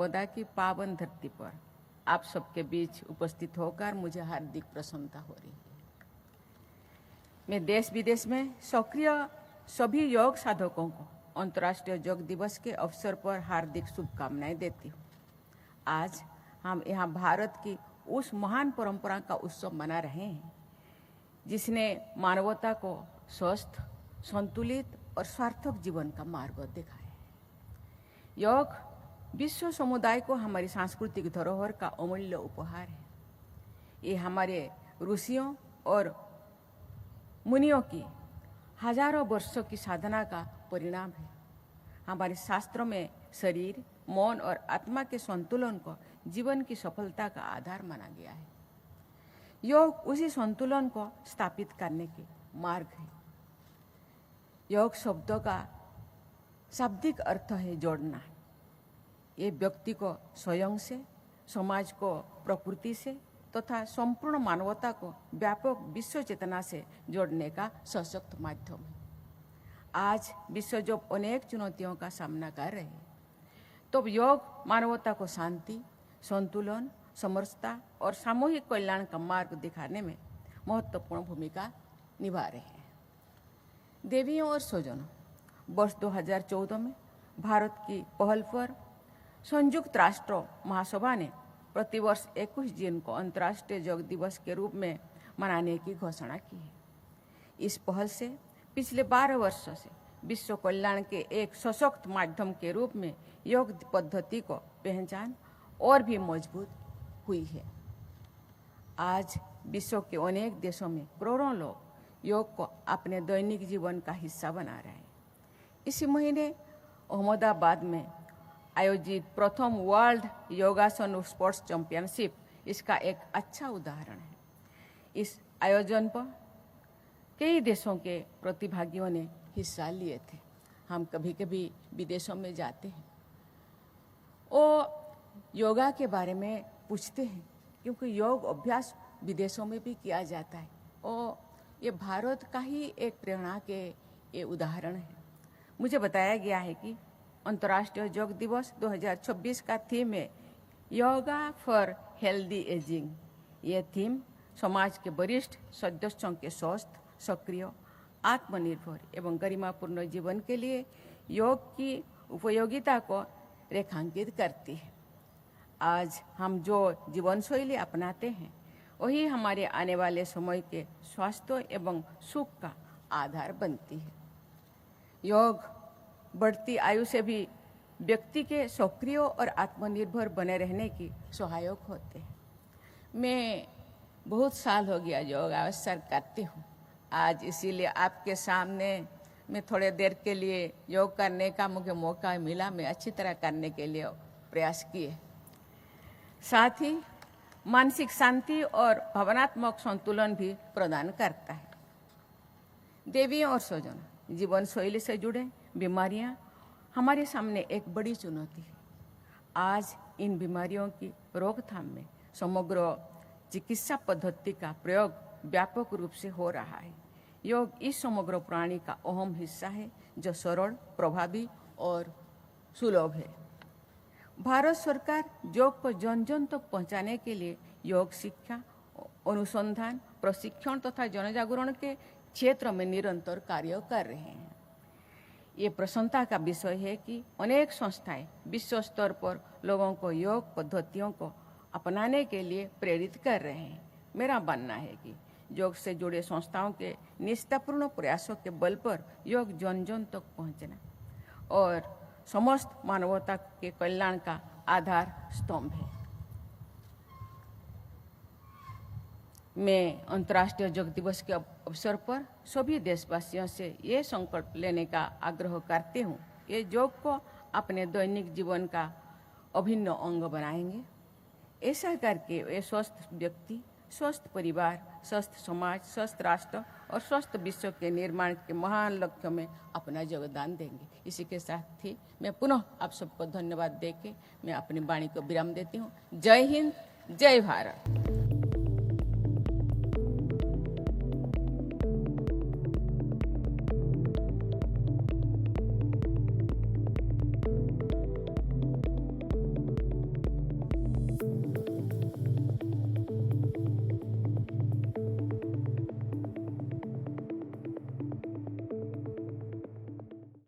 नर्मदा की पावन धरती पर आप सबके बीच उपस्थित होकर मुझे हार्दिक प्रसन्नता हो रही है। मैं देश विदेश में सक्रिय सभी योग साधकों को अंतर्राष्ट्रीय योग दिवस के अवसर पर हार्दिक शुभकामनाएं देती हूँ। आज हम यहाँ भारत की उस महान परंपरा का उत्सव मना रहे हैं जिसने मानवता को स्वस्थ, संतुलित और सार्थक जीवन का मार्ग दिखाया है। योग विश्व समुदाय को हमारी सांस्कृतिक धरोहर का अमूल्य उपहार है। ये हमारे ऋषियों और मुनियों की हजारों वर्षों की साधना का परिणाम है। हमारे शास्त्रों में शरीर, मन और आत्मा के संतुलन को जीवन की सफलता का आधार माना गया है। योग उसी संतुलन को स्थापित करने के मार्ग है। योग शब्दों का शाब्दिक अर्थ है जोड़ना। ये व्यक्ति को स्वयं से, समाज को प्रकृति से तथा संपूर्ण मानवता को व्यापक विश्व चेतना से जोड़ने का सशक्त माध्यम है। आज विश्व जो अनेक चुनौतियों का सामना कर रहे हैं, तो योग मानवता को शांति, संतुलन, समरसता और सामूहिक कल्याण का मार्ग दिखाने में महत्वपूर्ण भूमिका निभा रहे हैं। देवियों और स्वजनों, वर्ष 2014 में भारत की पहल पर संयुक्त राष्ट्र महासभा ने प्रतिवर्ष 21 जून को अंतर्राष्ट्रीय योग दिवस के रूप में मनाने की घोषणा की है। इस पहल से पिछले 12 वर्षों से विश्व कल्याण के एक सशक्त माध्यम के रूप में योग पद्धति को पहचान और भी मजबूत हुई है। आज विश्व के अनेक देशों में करोड़ों लोग योग को अपने दैनिक जीवन का हिस्सा बना रहे हैं। इसी महीने अहमदाबाद में आयोजित प्रथम वर्ल्ड योगासन स्पोर्ट्स चैंपियनशिप इसका एक अच्छा उदाहरण है। इस आयोजन पर कई देशों के प्रतिभागियों ने हिस्सा लिए थे। हम कभी कभी विदेशों में जाते हैं और योगा के बारे में पूछते हैं, क्योंकि योग अभ्यास विदेशों में भी किया जाता है और ये भारत का ही एक प्रेरणा के ये उदाहरण है। मुझे बताया गया है कि अंतर्राष्ट्रीय योग दिवस 2026 का थीम है योगा फॉर हेल्दी एजिंग। ये थीम समाज के वरिष्ठ सदस्यों के स्वस्थ, सक्रिय, आत्मनिर्भर एवं गरिमापूर्ण जीवन के लिए योग की उपयोगिता को रेखांकित करती है। आज हम जो जीवन शैली अपनाते हैं वही हमारे आने वाले समय के स्वास्थ्य एवं सुख का आधार बनती है। योग बढ़ती आयु से भी व्यक्ति के सक्रिय और आत्मनिर्भर बने रहने की सहायक होते हैं। मैं बहुत साल हो गया योग अवसर करती हूँ। आज इसीलिए आपके सामने मैं थोड़े देर के लिए योग करने का मुझे मौका मिला। मैं अच्छी तरह करने के लिए प्रयास किए। साथ ही मानसिक शांति और भावनात्मक संतुलन भी प्रदान करता है। देवियों और स्वजनों, जीवन शैली से जुड़े बीमारियां हमारे सामने एक बड़ी चुनौती है। आज इन बीमारियों की रोकथाम में समग्र चिकित्सा पद्धति का प्रयोग व्यापक रूप से हो रहा है। योग इस समग्र प्रणाली का अहम हिस्सा है जो सरल, प्रभावी और सुलभ है। भारत सरकार योग को जन जन तक पहुंचाने के लिए योग शिक्षा, अनुसंधान, प्रशिक्षण तथा जनजागरण के क्षेत्र में निरंतर कार्य कर रहे हैं। ये प्रसन्नता का विषय है कि अनेक संस्थाएं विश्व स्तर पर लोगों को योग पद्धतियों को अपनाने के लिए प्रेरित कर रहे हैं। मेरा मानना है कि योग से जुड़े संस्थाओं के निष्ठापूर्ण प्रयासों के बल पर योग जन जन तक पहुंचना और समस्त मानवता के कल्याण का आधार स्तंभ है। मैं अंतर्राष्ट्रीय योग दिवस के अवसर पर सभी देशवासियों से ये संकल्प लेने का आग्रह करती हूँ। ये योग को अपने दैनिक जीवन का अभिन्न अंग बनाएंगे। ऐसा करके वे स्वस्थ व्यक्ति, स्वस्थ परिवार, स्वस्थ समाज, स्वस्थ राष्ट्र और स्वस्थ विश्व के निर्माण के महान लक्ष्य में अपना योगदान देंगे। इसी के साथ ही मैं पुनः आप सबको धन्यवाद देके मैं अपनी वाणी को विराम देती हूँ। जय हिंद, जय भारत।